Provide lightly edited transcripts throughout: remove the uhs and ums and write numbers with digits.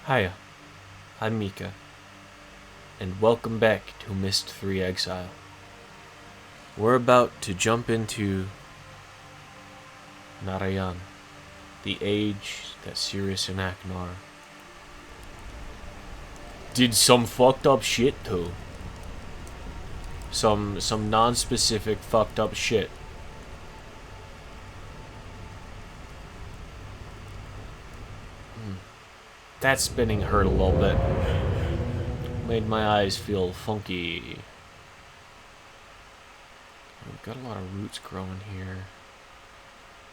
Hiya, I'm Mika, and welcome back to Myst 3 Exile. We're about to jump into Narayan, the age that Sirius and Aknar did some fucked up shit to. Some non-specific fucked up shit. That spinning hurt a little bit. Made my eyes feel funky. We've got a lot of roots growing here.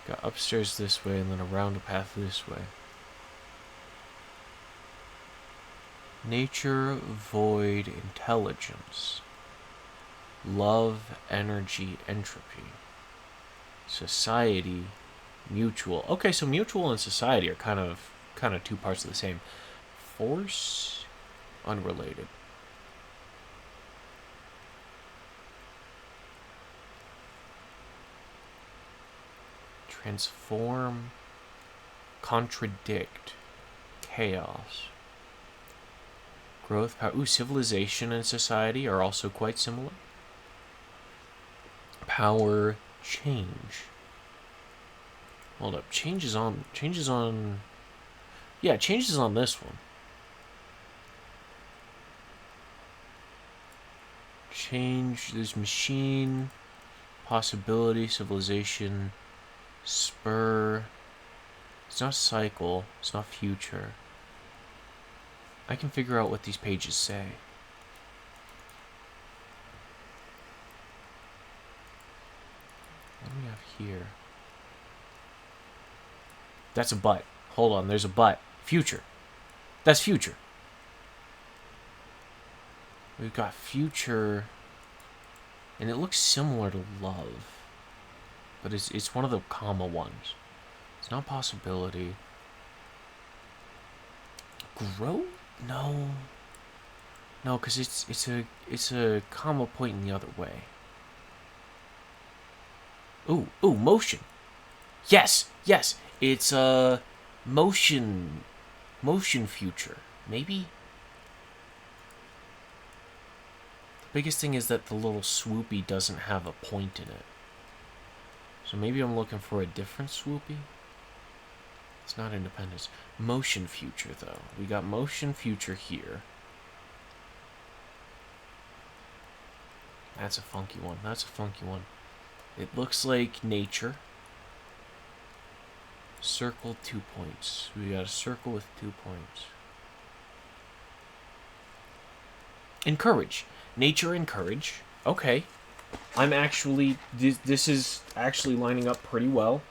Got upstairs this way and then around a path this way. Nature, void, intelligence. Love, energy, entropy. Society, mutual. Okay, so mutual and society are kind of two parts of the same. Force, unrelated. Transform, contradict, chaos. Growth, power. Ooh, civilization and society are also quite similar. Power, change. Hold up, changes on. Yeah, changes on this one. Change. There's machine, possibility, civilization, spur. It's not cycle. It's not future. I can figure out what these pages say. What do we have here? That's a butt. Hold on, there's a butt. Future. That's future. We've got future, and it looks similar to love, but it's one of the comma ones. It's not possibility. Growth? No, because it's a comma pointing the other way. Ooh, motion. Yes. It's a motion future. Maybe. The biggest thing is that the little swoopy doesn't have a point in it. So maybe I'm looking for a different swoopy. It's not independence. Motion future, though. We got motion future here. That's a funky one. It looks like nature. Circle 2 points. We got a circle with 2 points. Encourage. Nature and courage. Okay. This is actually lining up pretty well.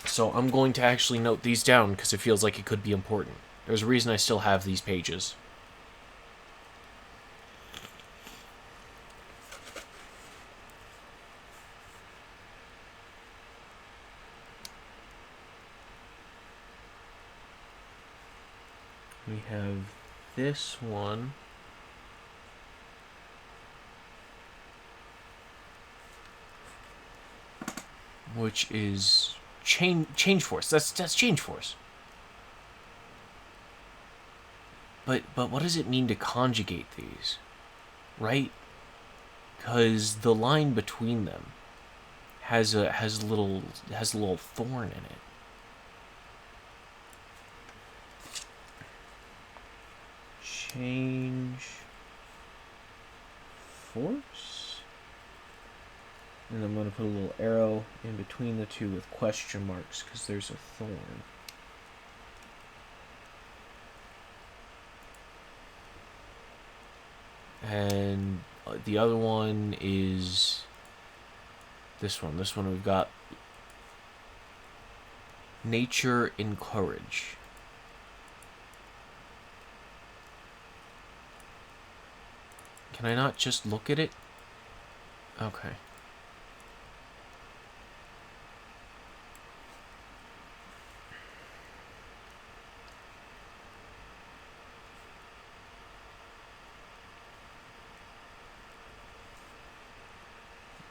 So I'm going to actually note these down because it feels like it could be important. There's a reason I still have these pages. We have this one. Which is change force. That's change force. But what does it mean to conjugate these? Right? Because the line between them has a little thorn in it. Change force. And I'm going to put a little arrow in between the two with question marks because there's a thorn. And the other one is this one. This one we've got nature and courage. Can I not just look at it? Okay.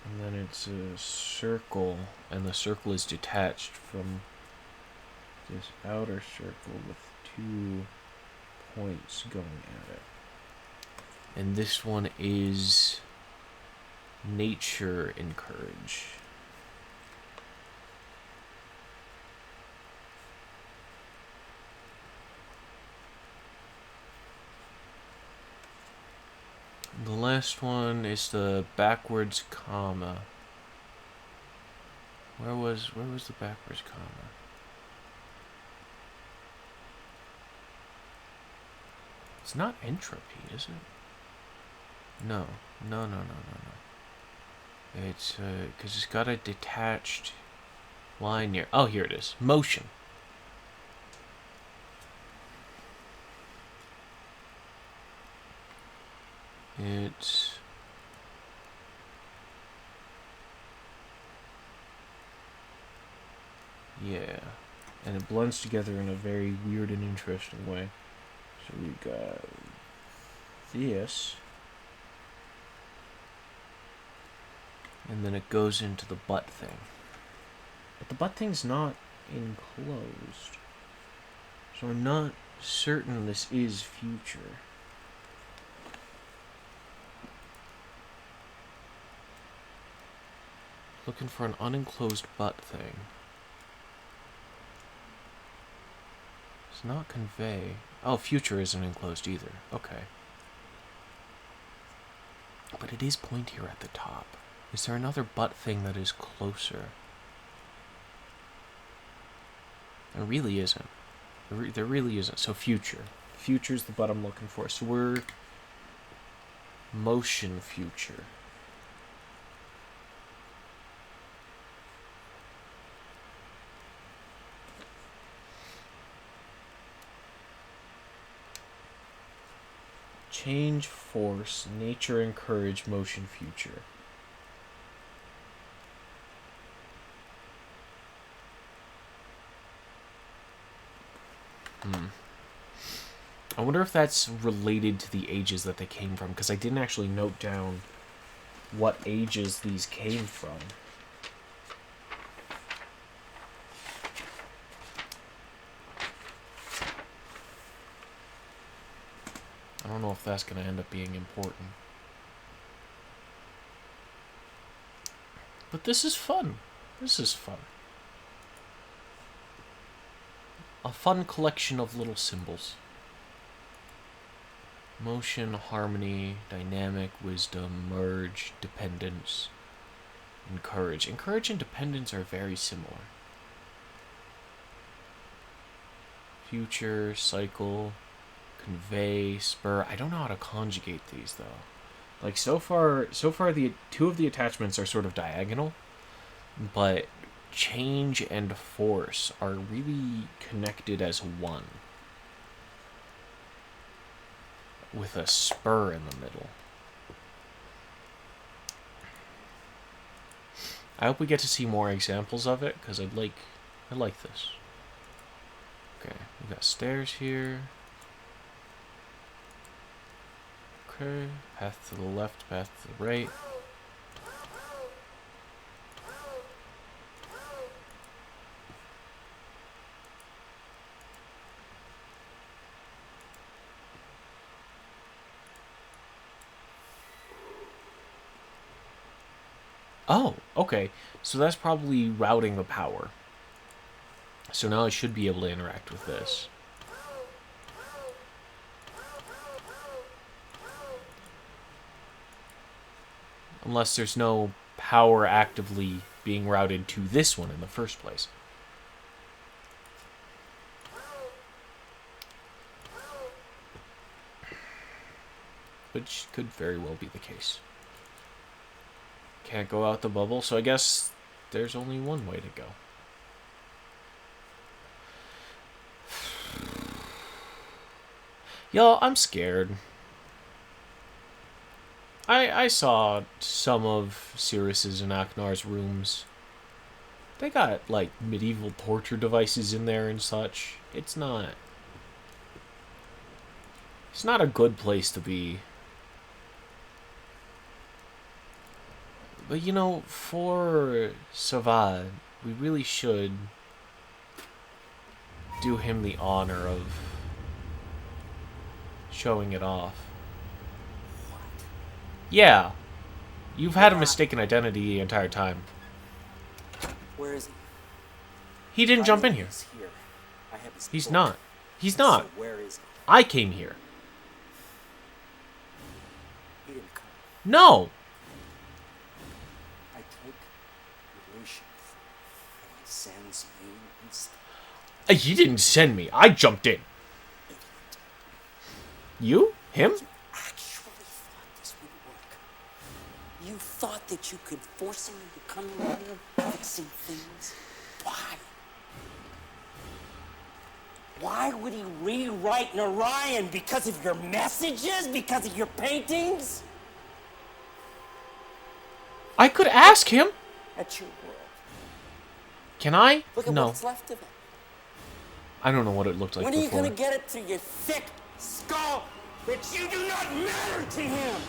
And then it's a circle, and the circle is detached from this outer circle with 2 points going at it. And this one is nature encourage. The last one is the backwards comma. Where was the backwards comma? It's not entropy, is it? No. It's, because it's got a detached line here. Oh, here it is. Motion. It's... yeah. And it blends together in a very weird and interesting way. So we got this. And then it goes into the butt thing. But the butt thing's not enclosed. So I'm not certain this is future. Looking for an unenclosed butt thing. It's not convey. Oh, future isn't enclosed either. Okay. But it is pointier at the top. Is there another butt thing that is closer? There really isn't. There really isn't. So future. Future's the butt I'm looking for. So we're motion future. Change force, nature encourage, motion future. I wonder if that's related to the ages that they came from, because I didn't actually note down what ages these came from. I don't know if that's going to end up being important. But this is fun. This is fun. A fun collection of little symbols. Motion, harmony, dynamic, wisdom, merge, dependence, encourage. Encourage and dependence are very similar. Future, cycle, convey, spur. I don't know how to conjugate these though. Like so far the two of the attachments are sort of diagonal, but change and force are really connected as one, with a spur in the middle. I hope we get to see more examples of it, because I like this. Okay, we got stairs here. Okay, path to the left, path to the right. Oh, okay. So that's probably routing the power. So now I should be able to interact with this. Unless there's no power actively being routed to this one in the first place. Which could very well be the case. Can't go out the bubble, so I guess there's only one way to go. Y'all, I'm scared. I saw some of Sirius's and Aknar's rooms. They got, like, medieval torture devices in there and such. It's not a good place to be. But, you know, for Savad, we really should do him the honor of showing it off. What? Yeah. You've had a mistaken identity the entire time. Where is he? He didn't jump in here. He's here. I have his He's book. not. He's not. So where is he? I came here. He didn't come. No. I take relations and he sends me instead. He didn't send me. I jumped in. Idiot. You? Him? You actually thought this would work. You thought that you could force him into coming in here fixing things. Why? Why would he rewrite Narayan? Because of your messages? Because of your paintings? I could ask him. That's your world. Can I? Look at No. what's left of it. I don't know what it looked like When are you before. gonna get it through your thick skull that you do not matter to him?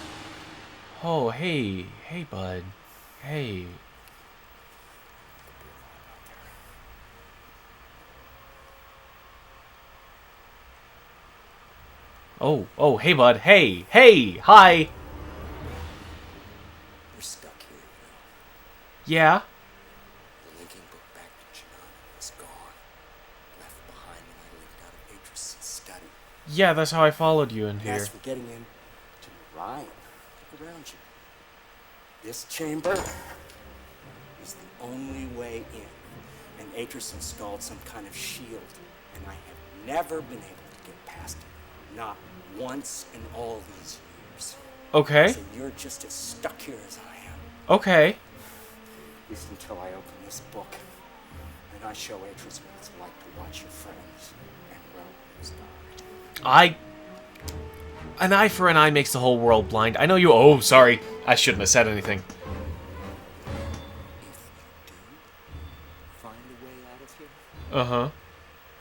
Oh, hey. Hey, bud. Hey. Oh, hey, bud. Hey, hi. You're stuck here, Yeah. The linking book back to Janana is gone. Left behind when I leaked out of Atris's study. Yeah, that's how I followed you in here. As for getting in to Narayan, look around you. This chamber is the only way in. And Atris installed some kind of shield, and I have never been able to get past it. Not once in all these years. Okay. So you're just as stuck here as I am. Okay. At least until I open this book and I show Atris what it's like to watch your friends and relatives die. An eye for an eye makes the whole world blind. I know you. Oh, sorry. I shouldn't have said anything. If you do find a way out of here, Uh-huh. I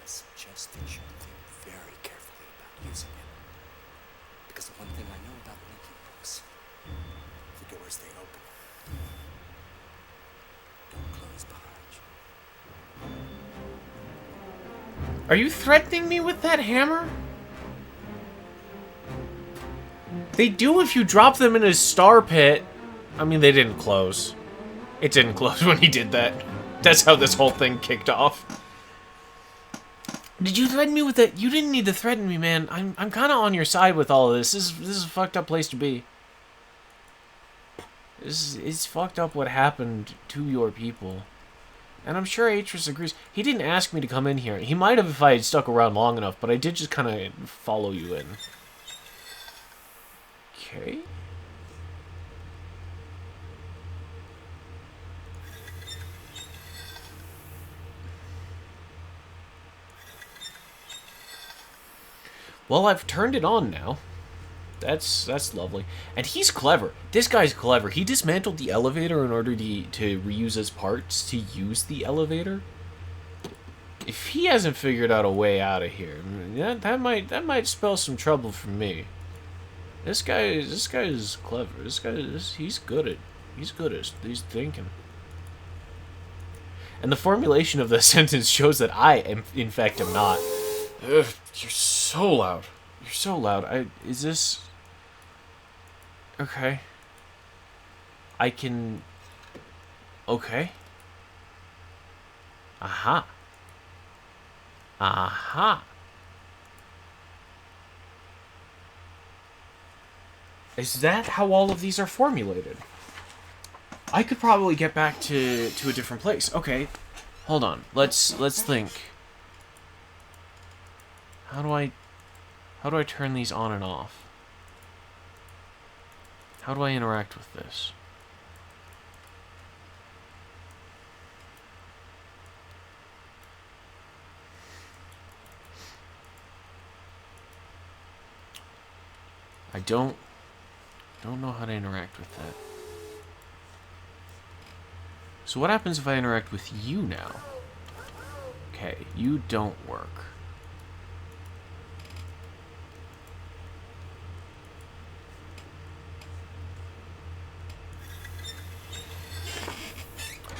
suggest that you think very carefully about using it. Because the one thing I know about linking books, the doors they open don't close behind you. Are you threatening me with that hammer? They do if you drop them in a star pit. I mean, they didn't close. It didn't close when he did that. That's how this whole thing kicked off. Did you threaten me with that? You didn't need to threaten me, man. I'm kind of on your side with all of this. This is a fucked up place to be. It's fucked up what happened to your people. And I'm sure Atris agrees. He didn't ask me to come in here. He might have if I had stuck around long enough, but I did just kind of follow you in. Okay. Well, I've turned it on now. That's lovely. And he's clever. This guy's clever. He dismantled the elevator in order to reuse his parts to use the elevator. If he hasn't figured out a way out of here, that might spell some trouble for me. This guy is clever. He's good at he's thinking. And the formulation of the sentence shows that I am in fact am not. Ugh, you're so loud. You're so loud. Is this okay? I can. Okay. Aha. Aha. Is that how all of these are formulated? I could probably get back to a different place. Okay. Hold on. Let's think. How do I turn these on and off? How do I interact with this? I don't know how to interact with that. So what happens if I interact with you now? Okay, you don't work.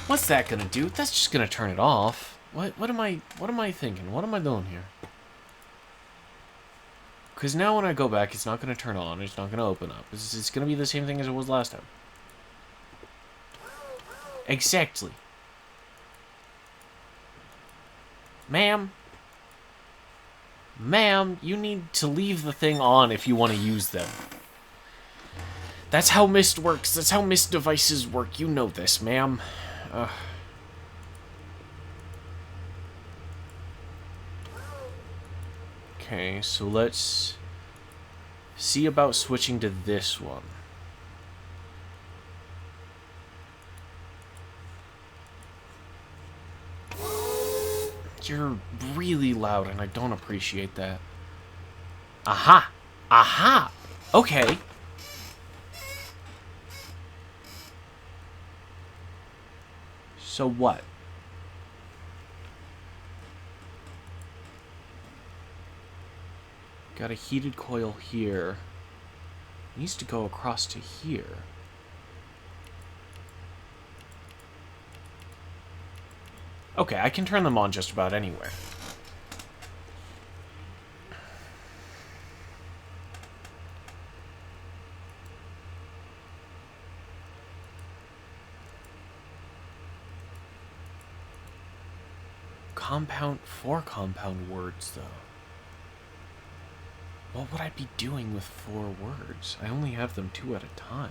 What's that gonna do? That's just gonna turn it off. What am I thinking? What am I doing here? Because now when I go back, it's not going to turn on. It's not going to open up. It's going to be the same thing as it was last time. Exactly. Ma'am. Ma'am, you need to leave the thing on if you want to use them. That's how Myst works. That's how Myst devices work. You know this, ma'am. Okay, so let's see about switching to this one. You're really loud, and I don't appreciate that. Aha! Aha! Okay. So what? Got a heated coil here. Needs to go across to here. Okay, I can turn them on just about anywhere. Four compound words, though. What would I be doing with 4 words? I only have them 2 at a time.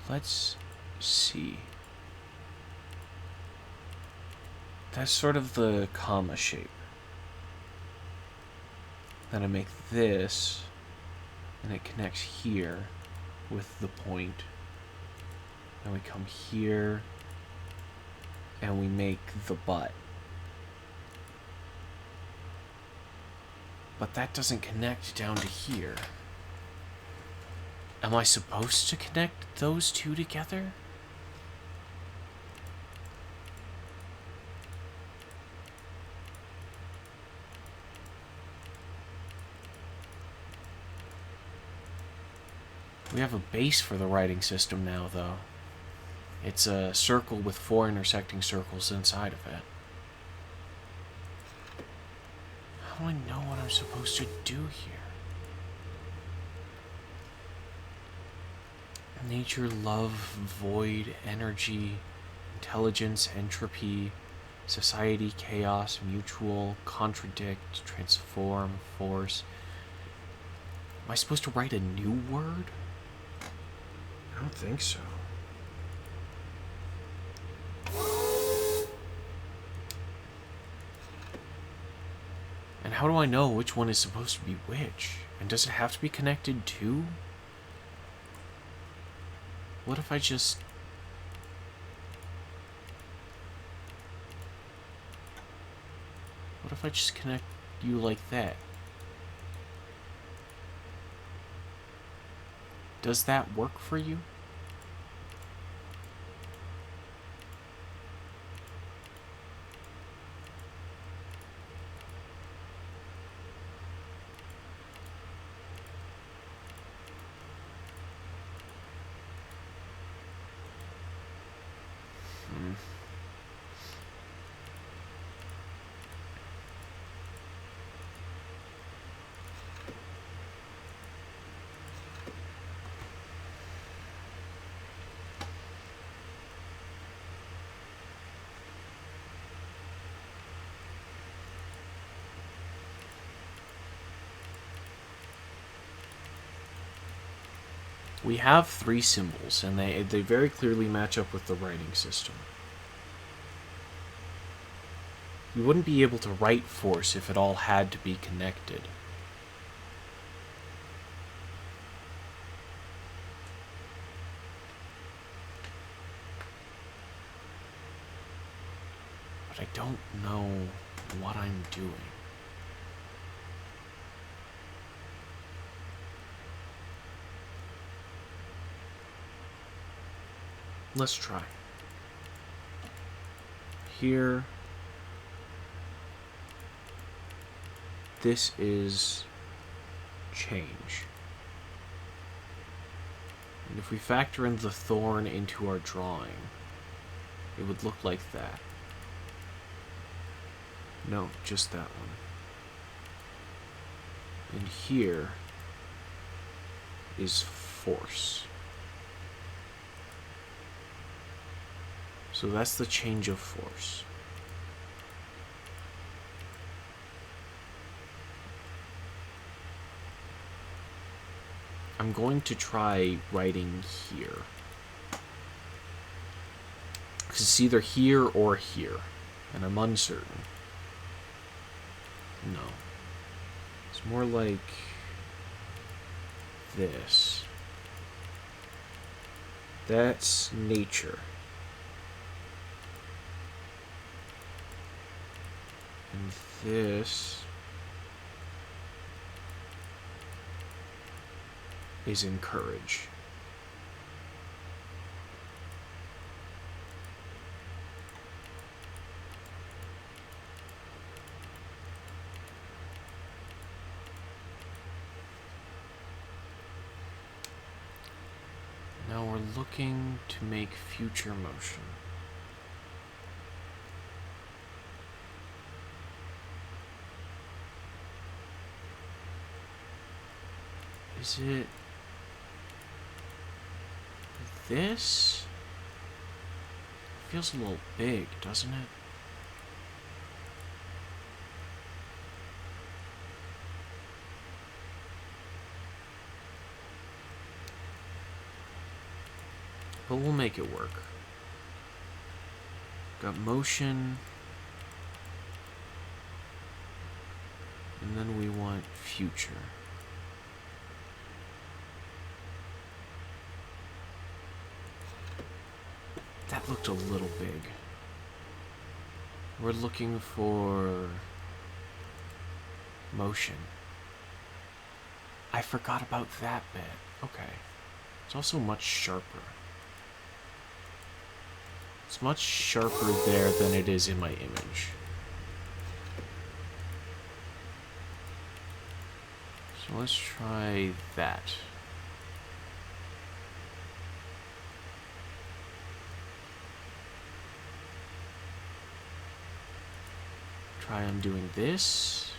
Let's see. That's sort of the comma shape. Then I make this, and it connects here with the point. Then we come here, and we make the butt. But that doesn't connect down to here. Am I supposed to connect those 2 together? We have a base for the writing system now, though. It's a circle with 4 intersecting circles inside of it. How do I know what I'm supposed to do here? Nature, love, void, energy, intelligence, entropy, society, chaos, mutual, contradict, transform, force. Am I supposed to write a new word? I don't think so. And how do I know which one is supposed to be which? And does it have to be connected too? What if I just... What if I just connect you like that? Does that work for you? We have 3 symbols, and they very clearly match up with the writing system. You wouldn't be able to write force if it all had to be connected. But I don't know what I'm doing. Let's try. Here. This is change. And if we factor in the thorn into our drawing, it would look like that. No, just that one. And here is force. So that's the change of force. I'm going to try writing here. Because it's either here or here. And I'm uncertain. No. It's more like this. That's nature. And this is encourage. Now we're looking to make future motion. Is it this? Feels a little big, doesn't it? But we'll make it work. Got motion. And then we want future. That looked a little big. We're looking for motion. I forgot about that bit. Okay. It's also much sharper. It's much sharper there than it is in my image. So let's try that. Try undoing this.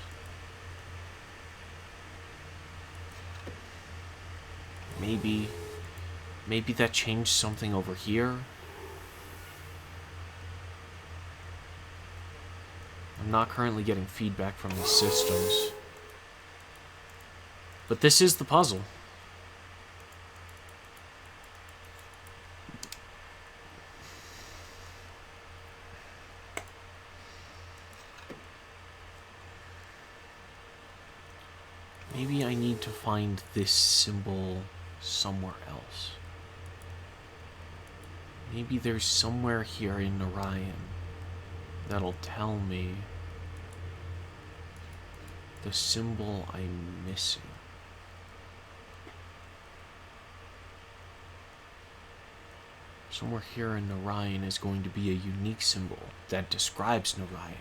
Maybe that changed something over here. I'm not currently getting feedback from these systems. But this is the puzzle. Maybe I need to find this symbol somewhere else. Maybe there's somewhere here in Narayan that'll tell me the symbol I'm missing. Somewhere here in Narayan is going to be a unique symbol that describes Narayan.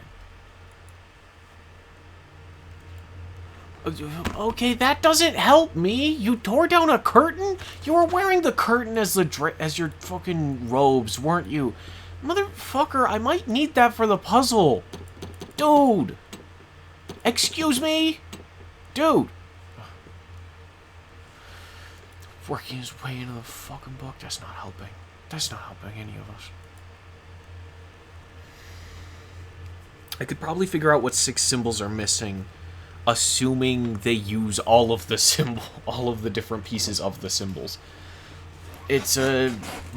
Okay, that doesn't help me. You tore down a curtain? You were wearing the curtain as your fucking robes, weren't you? Motherfucker, I might need that for the puzzle. Dude. Excuse me? Dude. Working his way into the fucking book, that's not helping. That's not helping any of us. I could probably figure out what 6 symbols are missing, assuming they use all of the different pieces of the symbols. It's a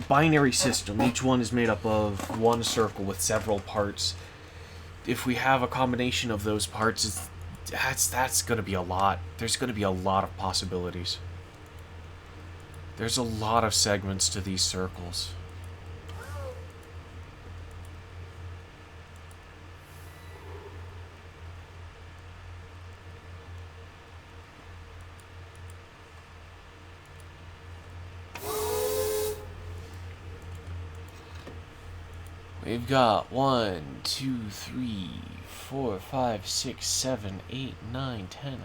binary system. Each one is made up of one circle with several parts. If we have a combination of those parts, that's going to be a lot. There's going to be a lot of possibilities. There's a lot of segments to these circles. We've got 1, 2, 3, 4, 5, 6, 7, 8, 9, 10.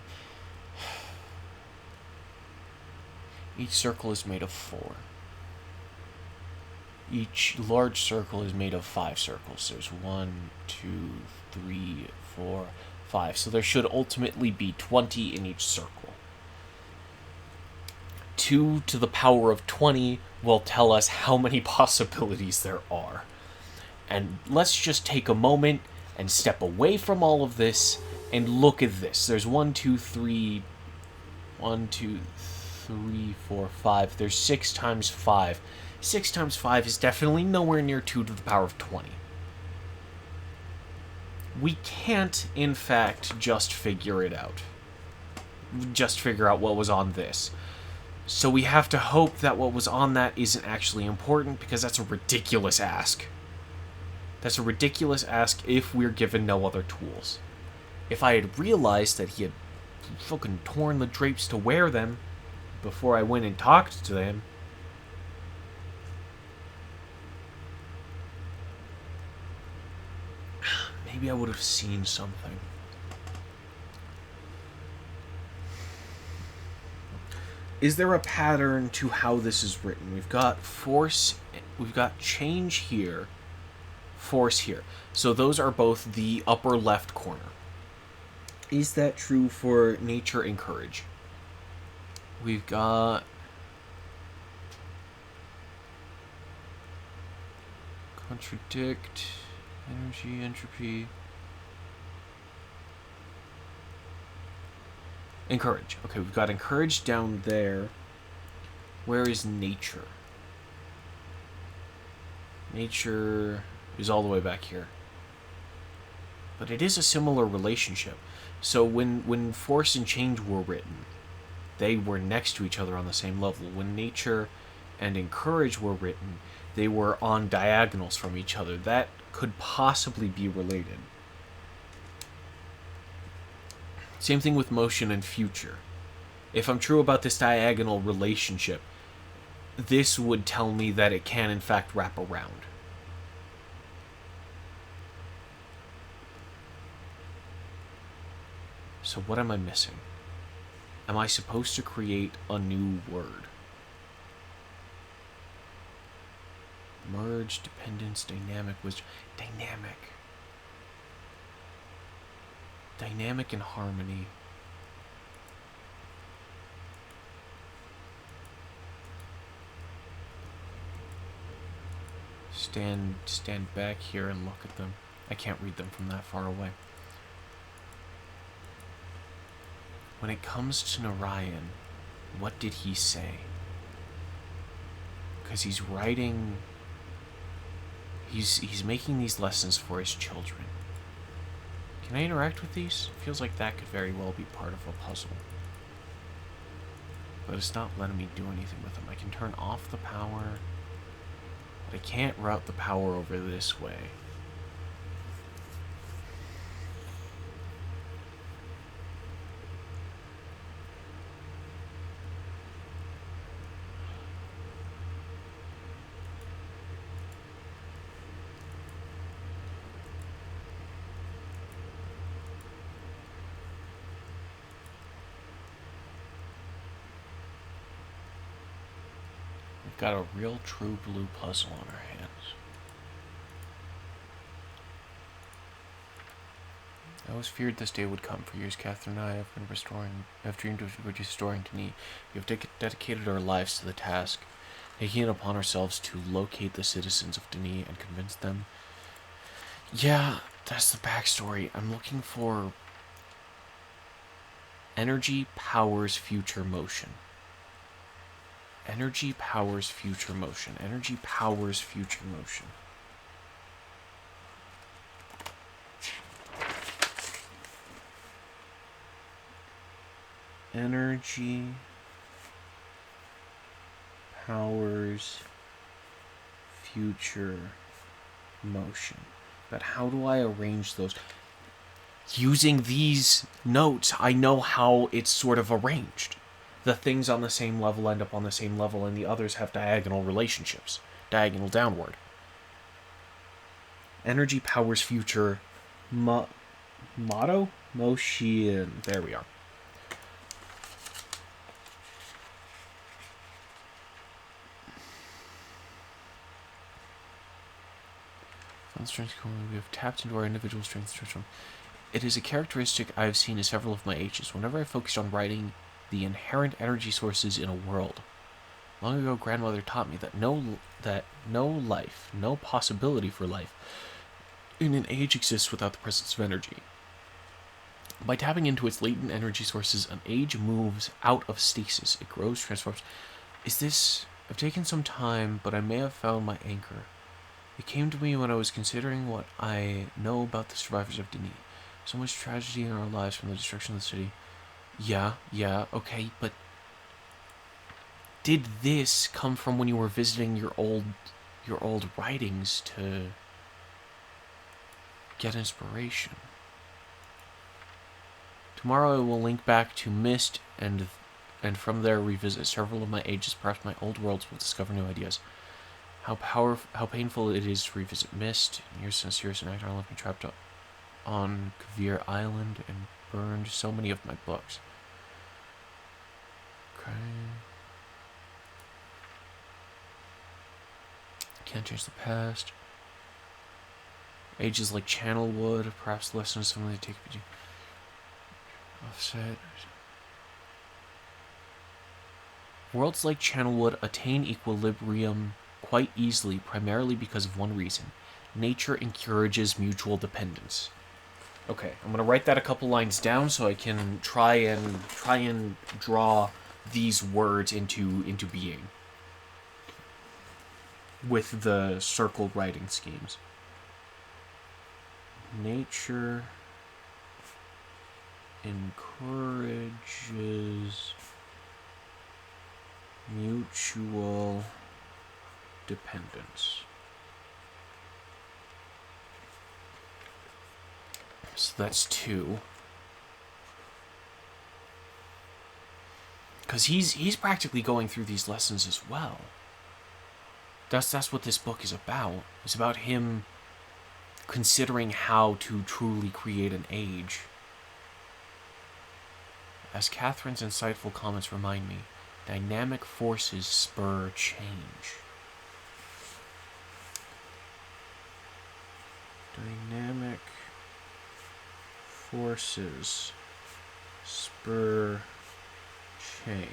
Each circle is made of 4. Each large circle is made of 5 circles. There's 1, 2, 3, 4, 5. So there should ultimately be 20 in each circle. 2 to the power of 20 will tell us how many possibilities there are. And let's just take a moment and step away from all of this and look at this. There's 1, 2, 3, 4, 5. There's 6 times 5. 6 times 5 is definitely nowhere near 2 to the power of 20. We can't, in fact, just figure it out. Just figure out what was on this. So we have to hope that what was on that isn't actually important, because that's a ridiculous ask. That's a ridiculous ask if we're given no other tools. If I had realized that he had fucking torn the drapes to wear them before I went and talked to him, maybe I would have seen something. Is there a pattern to how this is written? We've got force, we've got change here, force here. So those are both the upper left corner. Is that true for nature and courage? We've got contradict, energy, entropy. Encourage. Okay, we've got encourage down there. Where is nature? Nature is all the way back here. But it is a similar relationship. So when force and change were written, they were next to each other on the same level. When nature and encourage were written, they were on diagonals from each other. That could possibly be related. Same thing with motion and future. If I'm true about this diagonal relationship, this would tell me that it can in fact wrap around. So what am I missing? Am I supposed to create a new word? Merge, dependence, dynamic was dynamic. Dynamic and harmony. Stand back here and look at them. I can't read them from that far away. When it comes to Narayan, what did he say? Because he's writing... He's making these lessons for his children. Can I interact with these? Feels like that could very well be part of a puzzle. But it's not letting me do anything with them. I can turn off the power, but I can't route the power over this way. Got a real true blue puzzle on our hands. I always feared this day would come. For years, Catherine and I have dreamed of restoring Denis. We have dedicated our lives to the task, taking it upon ourselves to locate the citizens of Denis and convince them. Yeah, that's the backstory. I'm looking for energy powers future motion. Energy powers future motion. Energy powers future motion. Energy powers future motion. But how do I arrange those? Using these notes, I know how it's sort of arranged. The things on the same level end up on the same level, and the others have diagonal relationships. Diagonal downward. Energy powers future motto? Motion. There we are. The strength we have tapped into our individual strengths. It is a characteristic I have seen in several of my ages. Whenever I focused on writing the inherent energy sources in a world, long ago, grandmother taught me that no life, no possibility for life, in an age exists without the presence of energy. By tapping into its latent energy sources, an age moves out of stasis. It grows, transforms. I've taken some time, but I may have found my anchor. It came to me when I was considering what I know about the survivors of Denis. So much tragedy in our lives from the destruction of the city. Yeah, okay, but did this come from when you were visiting your old writings to get inspiration? Tomorrow I will link back to Myst and from there revisit several of my ages. Perhaps my old worlds will discover new ideas. How painful it is to revisit Myst. Years since Sirius and Actor left me trapped on Kavir Island and burned so many of my books. Okay. Can't change the past. Ages like Channelwood, perhaps lessons something they take. Offset. Worlds like Channelwood attain equilibrium quite easily, primarily because of one reason. Nature encourages mutual dependence. Okay, I'm gonna write that a couple lines down so I can try and draw these words into being with the circled writing schemes. Nature encourages mutual dependence. So that's 2. Because he's practically going through these lessons as well. That's what this book is about. It's about him considering how to truly create an age. As Catherine's insightful comments remind me, dynamic forces spur change. Dynamic forces spur change.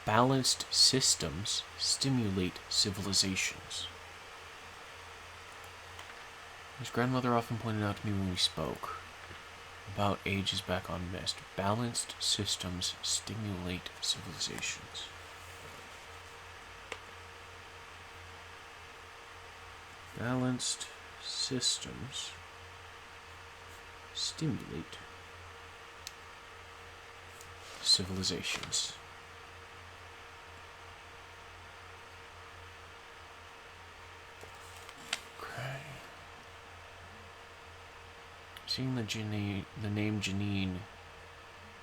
Balanced systems stimulate civilizations. His grandmother often pointed out to me when we spoke about ages back on Myst. Balanced systems stimulate civilizations. Balanced systems stimulate civilizations. Seeing the name Janine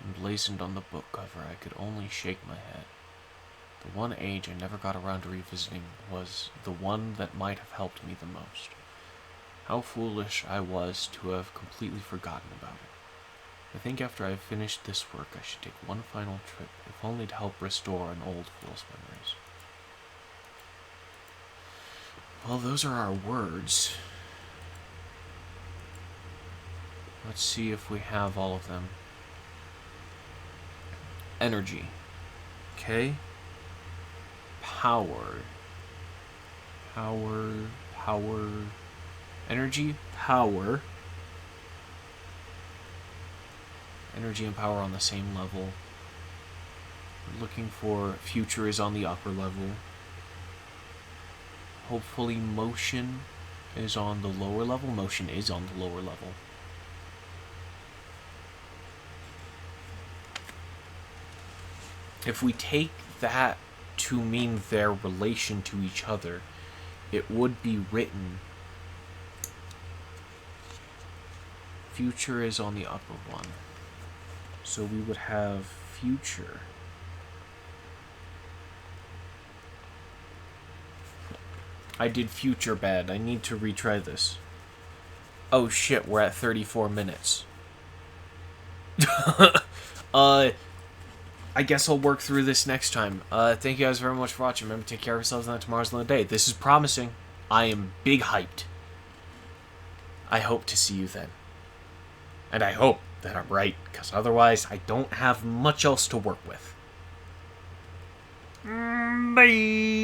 emblazoned on the book cover, I could only shake my head. The one age I never got around to revisiting was the one that might have helped me the most. How foolish I was to have completely forgotten about it. I think after I've finished this work, I should take one final trip, if only to help restore an old fool's memories. Well, those are our words. Let's see if we have all of them. Energy. Okay. Power. Energy, power. Energy and power on the same level. We're looking for future is on the upper level. Hopefully motion is on the lower level. Motion is on the lower level. If we take that to mean their relation to each other, it would be written future is on the upper one. So we would have future. I did future bad. I need to retry this. Oh shit, we're at 34 minutes. I guess I'll work through this next time. Thank you guys very much for watching. Remember, take care of yourselves, and tomorrow's another day. This is promising. I am big hyped. I hope to see you then. And I hope that I'm right, because otherwise I don't have much else to work with. Bye!